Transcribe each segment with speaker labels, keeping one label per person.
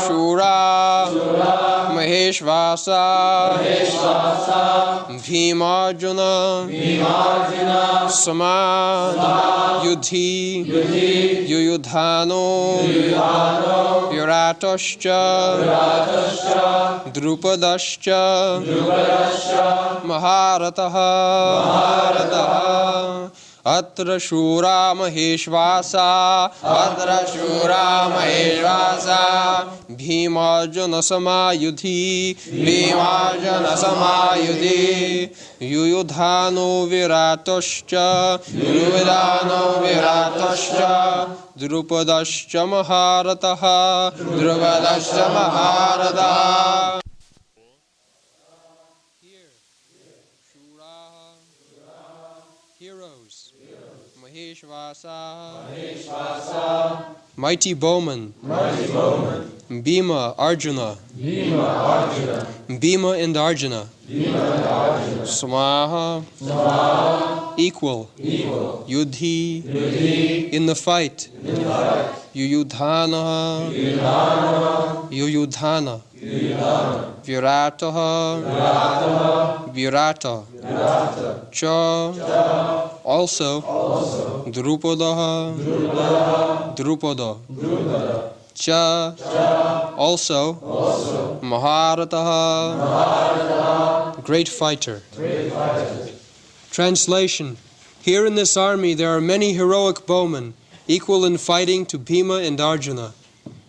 Speaker 1: शूरा महेश्वासा भीमार्जुन समा युधि युयुधानो विराटश्च द्रुपदश्च महारथः अत्र शूरा महेश्वासा Bhimarjun समायुधि युयुधानो विराटश्च द्रुपदश्च महारथः Heroes, Maheshvasa, mighty bowman, Bhima, Arjuna, Bhima and Arjuna, Samaha, equal, Yudhi, in the fight, Yuyudhana, Virata, Cha, also, Drupada, Cha, also, Maharataha, great fighter. Translation: here in this army there are many heroic bowmen, equal in fighting to Bhima and Arjuna.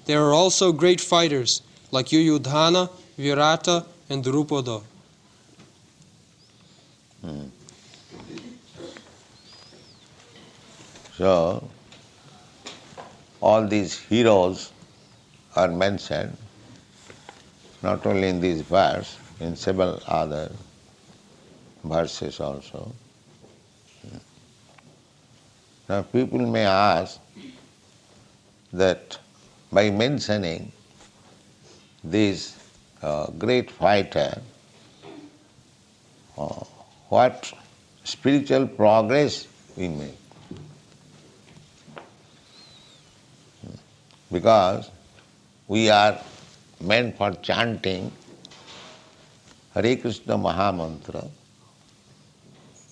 Speaker 1: There are also great fighters, like Yuyudhana, Virata, and Drupada.
Speaker 2: So, all these heroes are mentioned not only in this verse, in several other verses also. Now people may ask that by mentioning this great fighter, what spiritual progress we make. Because we are meant for chanting Hare Krishna Mahamantra.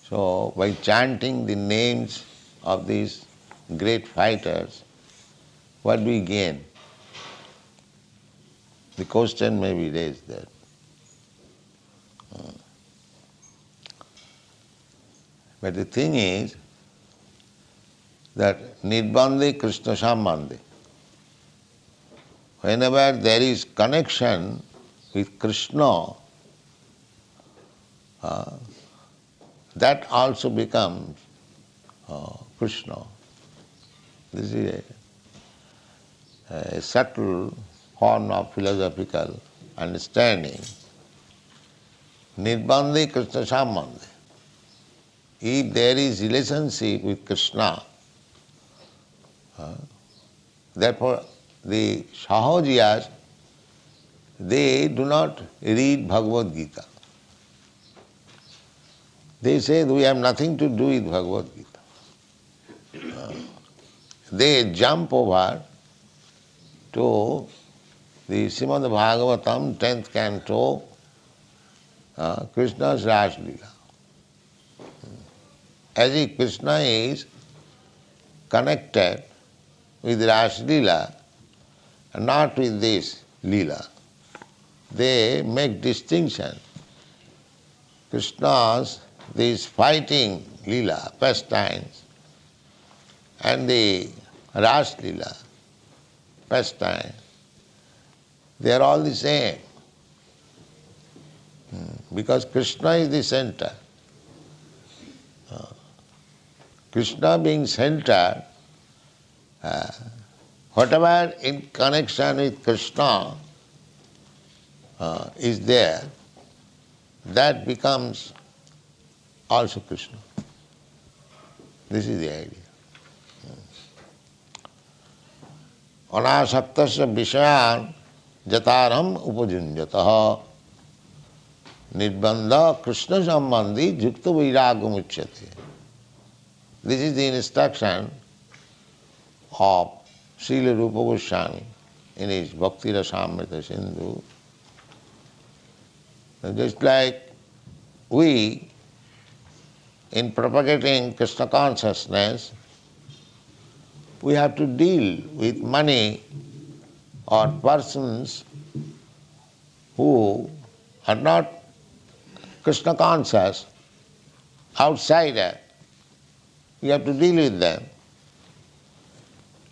Speaker 2: So by chanting the names of these great fighters, what do we gain? The question may be raised there. But the thing is that Nirbandhe Krishna Sambandhe. Whenever there is connection with Krishna, that also becomes Krishna. This is a subtle form of philosophical understanding. Nirbandhe Krishna Sambandhe. If there is relationship with Krishna, therefore the Sahajiyas, they do not read Bhagavad Gita. They say we have nothing to do with Bhagavad Gita. They jump over to the Srimad Bhagavatam, 10th canto, Krishna's Ras Leela. As if Krishna is connected with Ras Leela and not with this Leela. They make distinction. Krishna's these fighting Leela, pastimes, and the Ras Leela, pastime, they are all the same. Because Krishna is the center. Krishna being center, whatever in connection with Krishna is there, that becomes also Krishna. This is the idea. Anasaktasya vishayan jataram upajunjataha nirbandha Krishna sambandhi yukta vairagam uchyate. This is the instruction of Srila Rupa Goswami in his Bhakti Rasamrita Sindhu, just like we, in propagating Krishna consciousness, we have to deal with money or persons who are not Krishna conscious, outsider. We have to deal with them.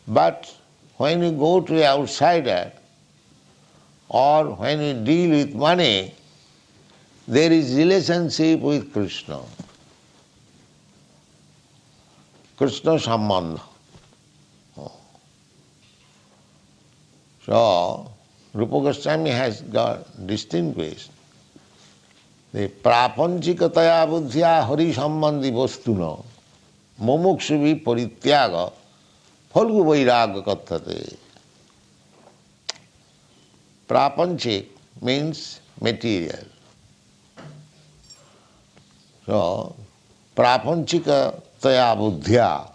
Speaker 2: But when you go to an outsider or when you deal with money, there is relationship with Krishna. Krishna Sambandha. So, Rupa Goswami has got distinguished the prapanchikataya buddhya hari sambandhi vastuna mumuksuvi parityaga phalgu vairaga kathate. Prapanchik means material. So, prapanchikataya buddhya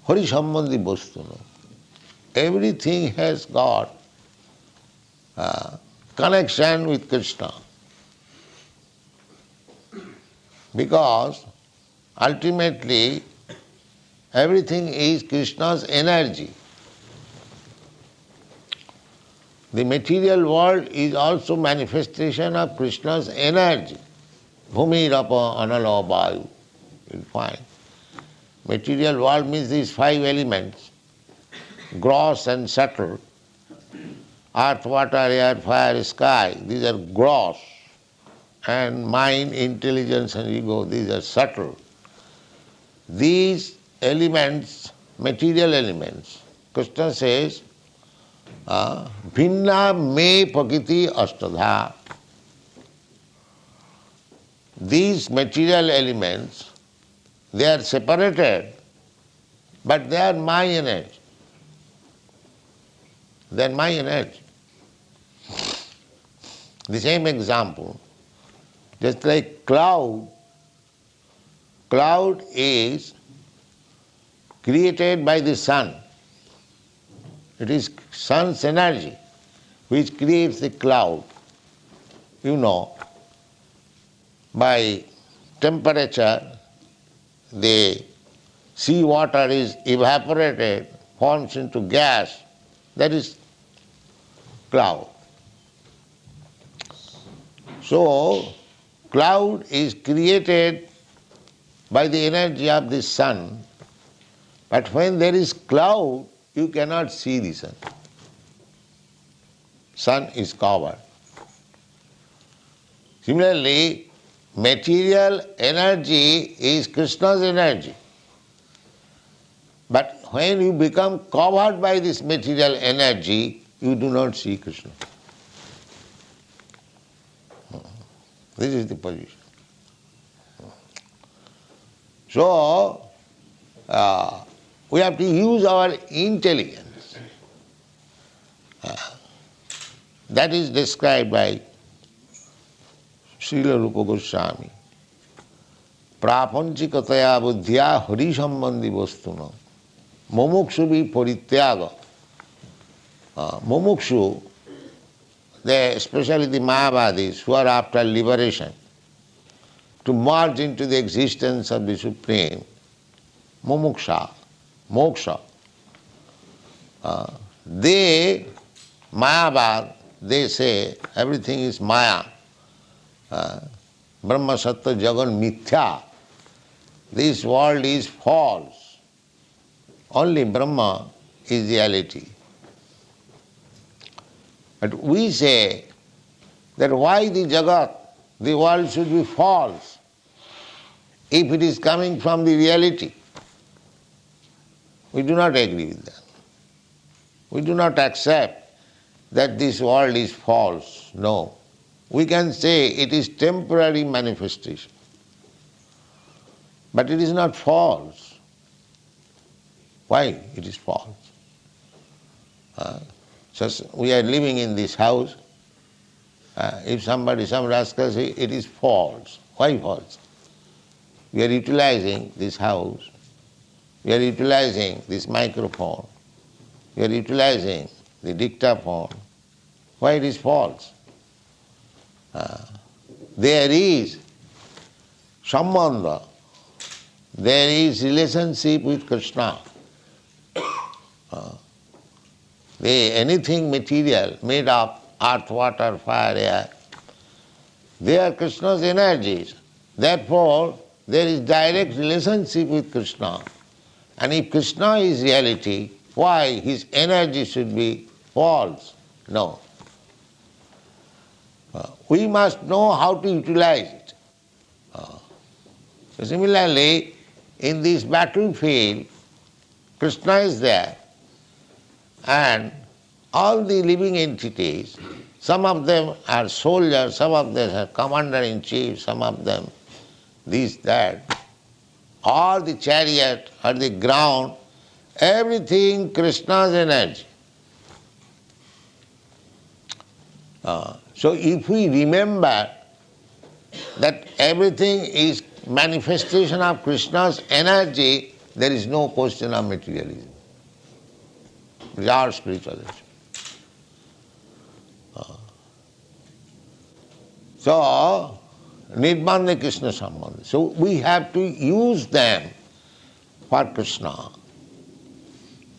Speaker 2: hari sambandhi vastuna. Everything has got connection with Krishna. Because ultimately everything is Krishna's energy. The material world is also manifestation of Krishna's energy. Bhumi, Rapa, Anala, Vayu. You'll find. Material world means these 5 elements, gross and subtle. Earth, water, air, fire, sky, these are gross. And mind, intelligence and ego, these are subtle. These elements, material elements, Krishna says, Bhinna me pakiti ashtadha. These material elements, they are separated, but they are my energy. They are my energy. The same example, just like cloud is created by the sun. It is sun's energy which creates the cloud. You know, by temperature, the sea water is evaporated, forms into gas. That is cloud. So, cloud is created by the energy of the sun, but when there is cloud, you cannot see the sun. Sun is covered. Similarly, material energy is Krishna's energy. But when you become covered by this material energy, you do not see Krishna. This is the position. So, we have to use our intelligence. That is described by Srila Rupa Goswami. Prapanchikataya buddhya hari sambandhi vastuna mumuksuvi parityaga. Mumukshu, especially the Mayavadis who are after liberation, to merge into the existence of the Supreme, mumuksha, moksha. They, Mayavad, they say everything is Maya. Brahma, Sattva, Jagan, Mithya. This world is false. Only Brahma is reality. But we say that why the Jagat, the world should be false if it is coming from the reality. We do not agree with that. We do not accept that this world is false. No. We can say it is temporary manifestation. But it is not false. Why it is false? So we are living in this house. If some rascal says it is false. Why false? We are utilizing this house. We are utilizing this microphone. you are utilizing the dictaphone, why it is false? There is sambandha, there is relationship with Krishna. Anything material made of earth, water, fire, air, they are Krishna's energies. Therefore, there is direct relationship with Krishna. And if Krishna is reality, why his energy should be false? No. We must know how to utilize it. Similarly, in this battlefield, Krishna is there, and all the living entities, some of them are soldiers, some of them are commander-in-chief, some of them this, that, or the chariot, or the ground, everything Krishna's energy. So if we remember that everything is manifestation of Krishna's energy, there is no question of materialism. It is our spirituality. So, Nirbandha Krishna Sambandha. So we have to use them for Krishna.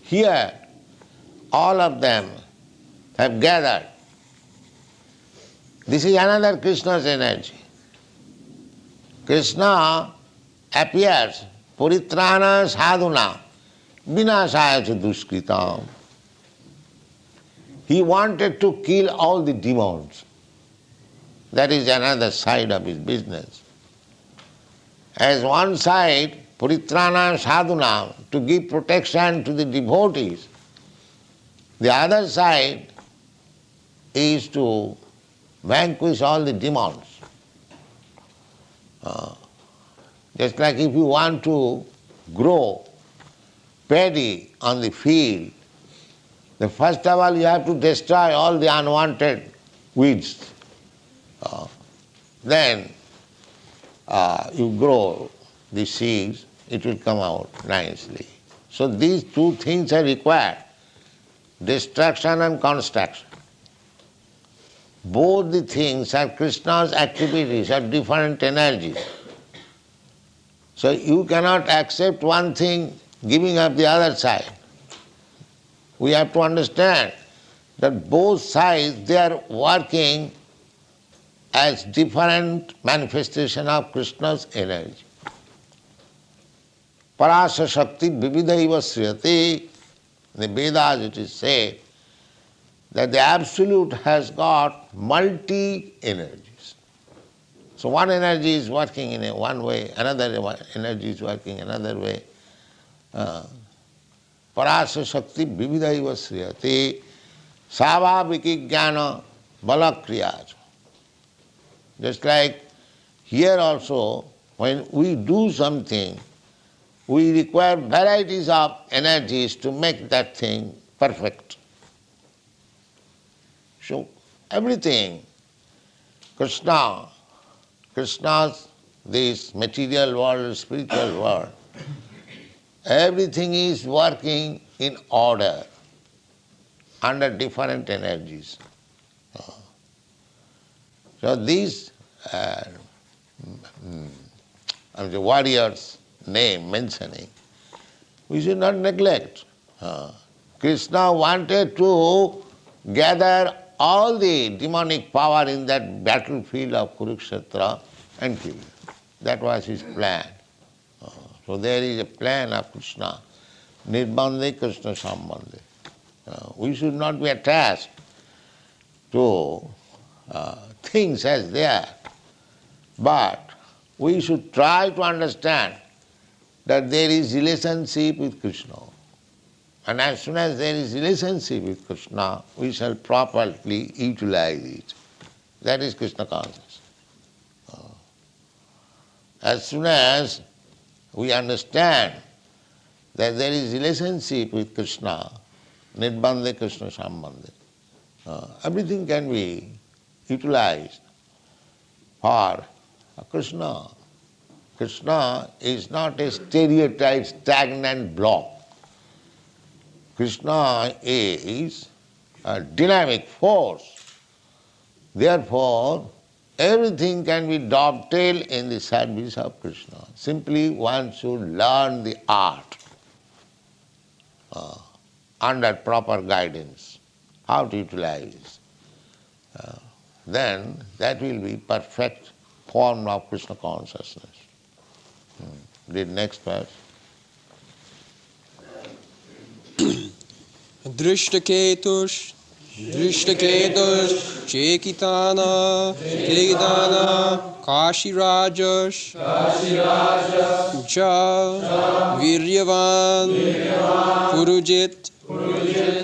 Speaker 2: Here, all of them have gathered. This is another Krishna's energy. Krishna appears, paritrana sadhuna, vinasaya cha duskritam. He wanted to kill all the demons. That is another side of his business. As one side, paritrana sadhuna, to give protection to the devotees. The other side is to vanquish all the demons. Just like if you want to grow paddy on the field, then first of all you have to destroy all the unwanted weeds. Then you grow the seeds, it will come out nicely. So these two things are required, destruction and construction. Both the things are Krishna's activities, are different energies. So you cannot accept one thing giving up the other side. We have to understand that both sides, they are working as different manifestation of Krishna's energy. Parasa Shakti Vividhaiva Sriyate. In the Vedas it is said that the Absolute has got multi-energies. So one energy is working in one way, another energy is working another way. Parasa Shakti Vividhaiva Sriyate Savabhiki Jnana Balakriyaj. Just like here also, when we do something, we require varieties of energies to make that thing perfect. So everything, Krishna's, this material world, spiritual world, everything is working in order, under different energies. So these the warriors' name mentioning, we should not neglect. Krishna wanted to gather all the demonic power in that battlefield of Kurukshetra and kill them. That was his plan. So there is a plan of Krishna, Nirbandha Krishna Sambandha. We should not be attached to things as they are, but we should try to understand that there is relationship with Krishna. And as soon as there is relationship with Krishna, we shall properly utilize it. That is Krishna consciousness. As soon as we understand that there is relationship with Krishna, Nirbandha Krishna Sambandha, everything can be utilized for Krishna. Krishna is not a stereotyped, stagnant block. Krishna is a dynamic force. Therefore, everything can be dovetailed in the service of Krishna. Simply one should learn the art under proper guidance, how to utilize. Then that will be perfect form of Krishna consciousness. Read next verse.
Speaker 1: Drishtaketush Chekitana Kashirajash Ja Viryavan Purujit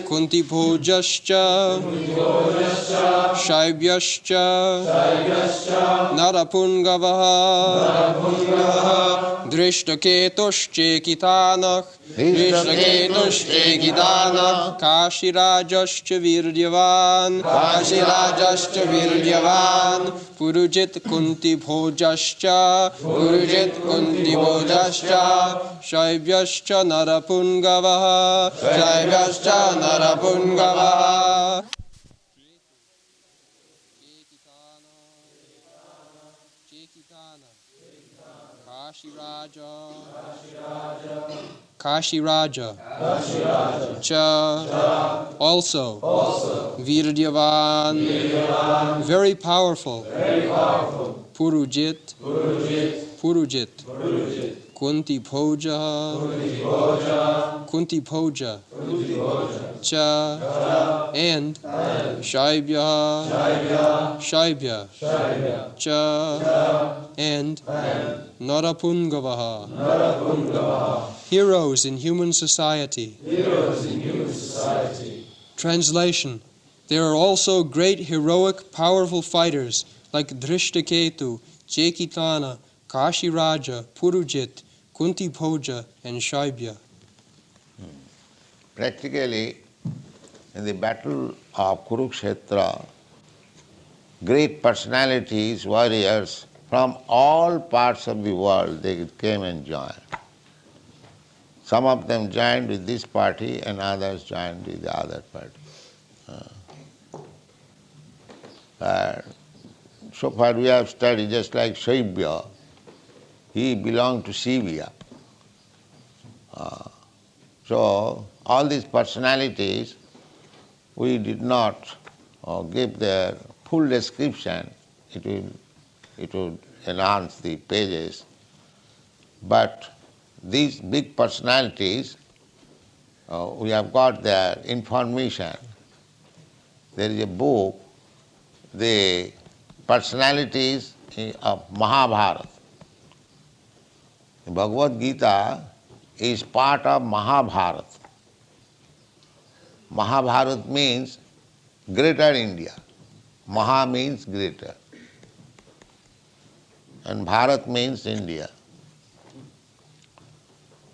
Speaker 1: Kuntibhojascha Shaibhyascha Narapungavaha Drishtaketush Chekitanah Kashirajascha Viryavan Purujit Kuntibhojascha Shaibhyascha Narapungavaha Kashiraja Cha also Viryavan very powerful Purujit Kuntipoja Cha and Shaibya Cha and Narapungavaha heroes in human society. Translation: there are also great heroic powerful fighters like Drishtaketu, Chekitana, Kashiraja, Purujit, Kuntipoja and Shaibya.
Speaker 2: Practically, in the battle of Kurukshetra, great personalities, warriors from all parts of the world, they came and joined. Some of them joined with this party and others joined with the other party. So far we have studied just like Shaibya, he belonged to Shivya. So all these personalities, we did not give their full description. It would enhance the pages. But these big personalities, we have got their information. There is a book, the personalities of Mahabharata. Bhagavad Gita is part of Mahabharata. Mahabharata means greater India. Maha means greater. And Bharat means India.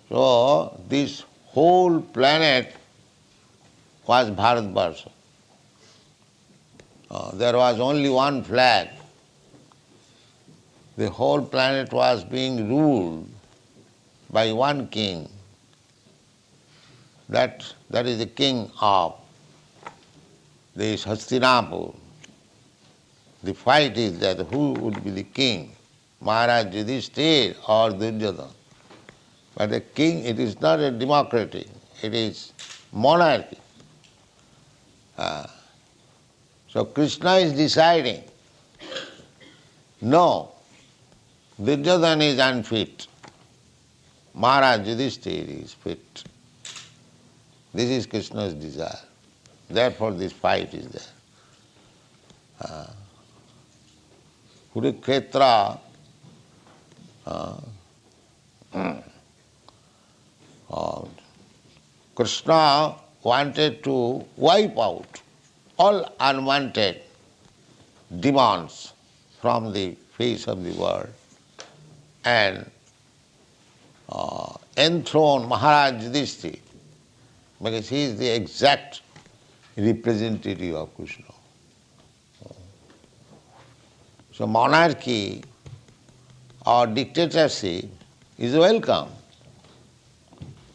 Speaker 2: So this whole planet was Bharatvarsha. There was only one flag. The whole planet was being ruled by one king. That is the king of this Hastinapur. The fight is that who would be the king, Maharaj Yudhishthira or Duryodhana. But the king, it is not a democracy, it is monarchy. So Krishna is deciding, no, Duryodhana is unfit. Maharaj Yudhishthira is fit. This is Krishna's desire. Therefore this fight is there. Kurukshetra, Krishna wanted to wipe out all unwanted demons from the face of the world and enthrone Maharaj Yudhishthira, because he is the exact representative of Krishna. So monarchy or dictatorship is welcome.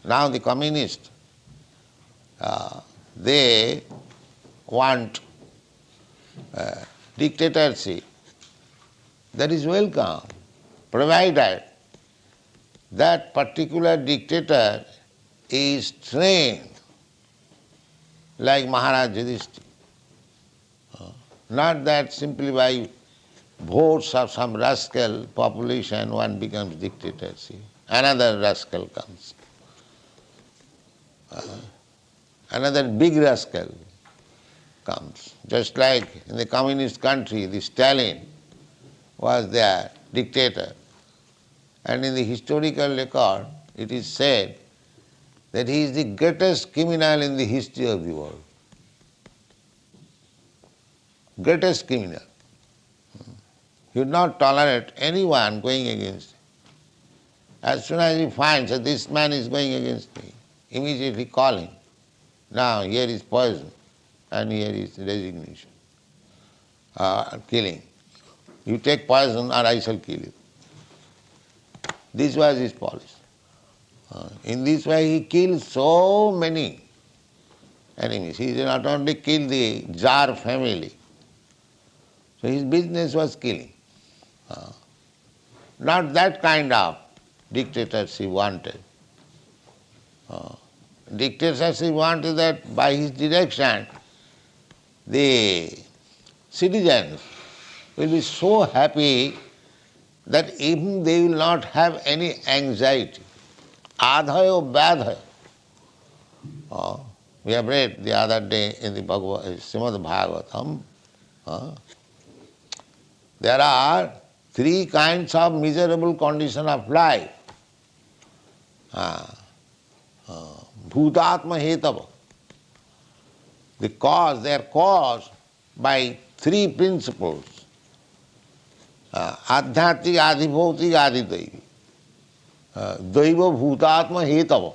Speaker 2: Now the communists they want dictatorship, that is welcome, provided that particular dictator is trained like Maharaj Yudhishthira. Not that simply by votes of some rascal population one becomes dictator. See, another rascal comes. Another big rascal comes. Just like in the communist country, the Stalin was their dictator. And in the historical record, it is said that he is the greatest criminal in the history of the world. Greatest criminal. He would not tolerate anyone going against him. As soon as he finds that this man is going against me, immediately call him. Now here is poison and here is resignation, killing. You take poison or I shall kill you. This was his policy. In this way he killed so many enemies. He did not only kill the Tsar family, so his business was killing. Not that kind of dictatorship wanted. Dictatorship wanted that by his direction the citizens will be so happy that even they will not have any anxiety. Adhayo badhayo. We have read the other day in the Srimad Bhagavatam, there are three kinds of miserable condition of life. Bhutatma hetava. They are caused by three principles. Adhyatmik, adhibhautik, adidaivi. Daiva bhutatma hetava.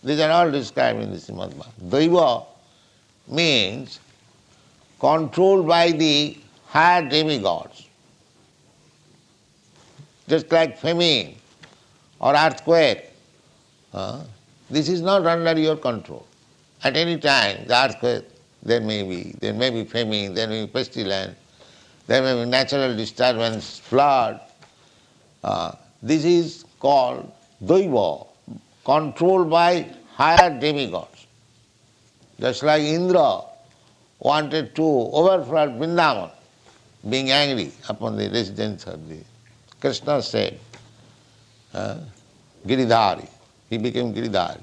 Speaker 2: These are all described in the Srimad Bhagavatam. Daiva means controlled by the higher demigods. Just like famine or earthquake. This is not under your control. At any time, the earthquake, there may be famine, there may be pestilence, there may be natural disturbance, flood. This is called Daiva, controlled by higher demigods. Just like Indra wanted to overflood Vrindavan, being angry upon the residents of the Krishna said, Giridhari. He became Giridhari.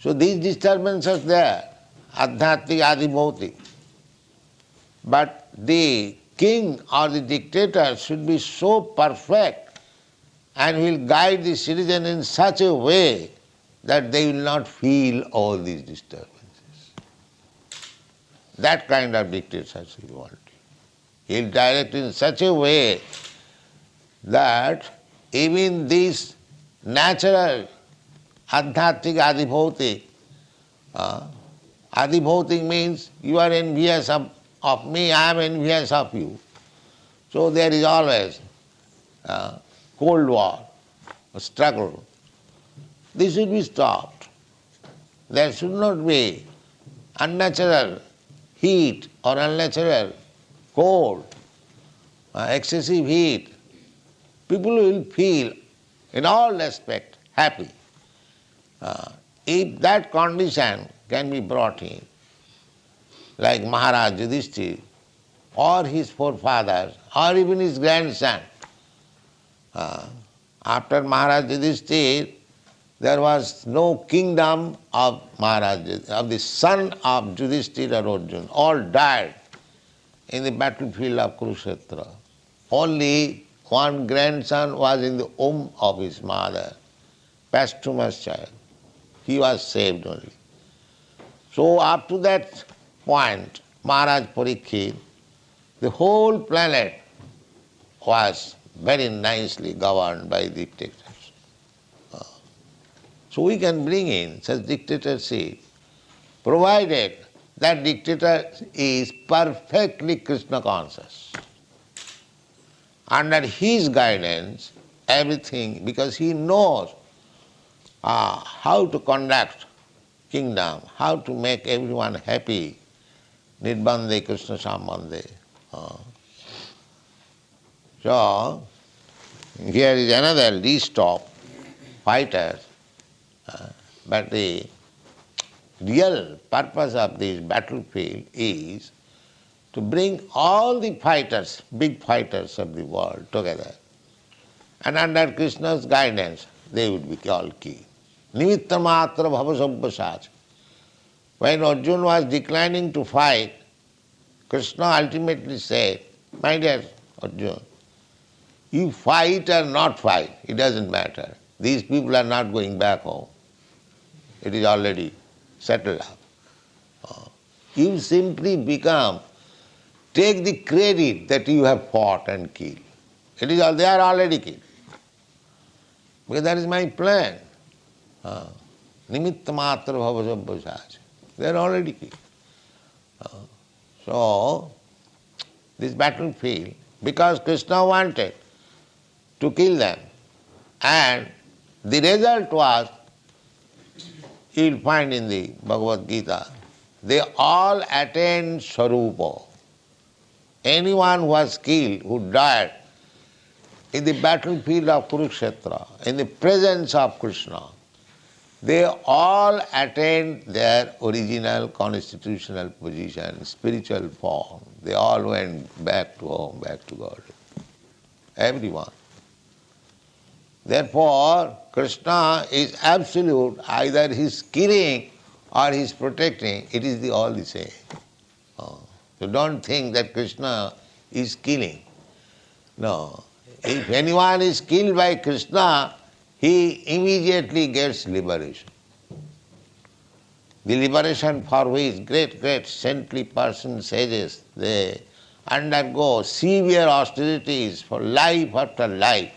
Speaker 2: So these disturbances there, adhyatmik, adhibhautik. But the king or the dictator should be so perfect and will guide the citizen in such a way that they will not feel all these disturbances. That kind of dictatorship we want. He will direct in such a way that even this natural adhyatmik, adhibhautik, adhibhautik means you are envious of me, I am envious of you. So there is always Cold War, a struggle. This should be stopped. There should not be unnatural heat or unnatural cold, excessive heat. People will feel in all respects happy. If that condition can be brought in, like Maharaj Yudhishthira or his forefathers or even his grandson. After Maharaj Yudhishthira, there was no kingdom of the son of Yudhishthira or Arjuna. All died in the battlefield of Kurukshetra. Only one grandson was in the womb of his mother, posthumous child. He was saved only. So up to that point, Maharaj Parikshit, the whole planet was very nicely governed by dictators. So we can bring in such dictatorship, provided that dictator is perfectly Krishna conscious. Under his guidance, everything, because he knows how to conduct kingdom, how to make everyone happy. Nirbandhe Krishna Sambandhe. So, here is another list of fighters, but the real purpose of this battlefield is to bring all the fighters, big fighters of the world together. And under Krishna's guidance, they would be all killed. Nimitta matra bhavasabhasaj. When Arjuna was declining to fight, Krishna ultimately said, my dear Arjuna, you fight or not fight, it doesn't matter. These people are not going back home. It is already settled up. You simply take the credit that you have fought and killed. It is all, they are already killed. Because that is my plan. Nimitta matra bhavasabhasaj. They are already killed. So, this battlefield, because Krishna wanted to kill them, and the result was, you will find in the Bhagavad Gita, they all attained Sarupa. Anyone who was killed, who died in the battlefield of Kurukshetra, in the presence of Krishna, they all attained their original constitutional position, spiritual form. They all went back to home, back to God. Everyone. Therefore, Krishna is absolute, either he is killing or he is protecting, it is all the same. So don't think that Krishna is killing. No. If anyone is killed by Krishna, he immediately gets liberation. The liberation for which great saintly persons, sages, they undergo severe austerities for life after life.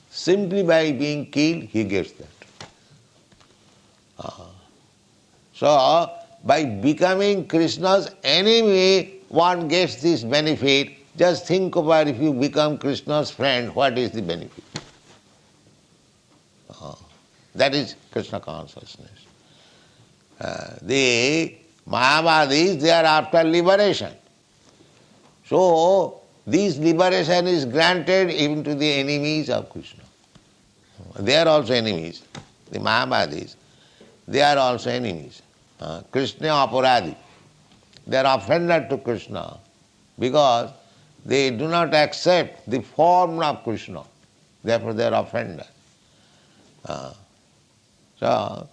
Speaker 2: Simply by being killed, he gets that. So, by becoming Krishna's enemy, one gets this benefit. Just think about if you become Krishna's friend, what is the benefit? That is Krishna consciousness. The Mayavadis, they are after liberation. So, this liberation is granted even to the enemies of Krishna. They are also enemies. The Mayavadis, they are also enemies. Krishna aparadi. They are offended to Krishna because they do not accept the form of Krishna. Therefore they are offended. So,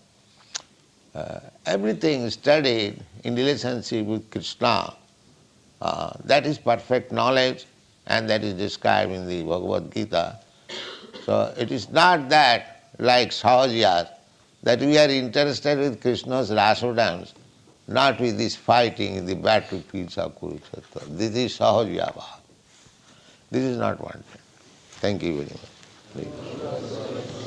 Speaker 2: everything studied in relationship with Krishna, that is perfect knowledge, and that is described in the Bhagavad Gita. So it is not that, like Sahajiyas, that we are interested with Krishna's rasa dance, not with this fighting in the battlefields of Kurukshetra. This is Sahajiyava. This is not wanted. Thank you very much.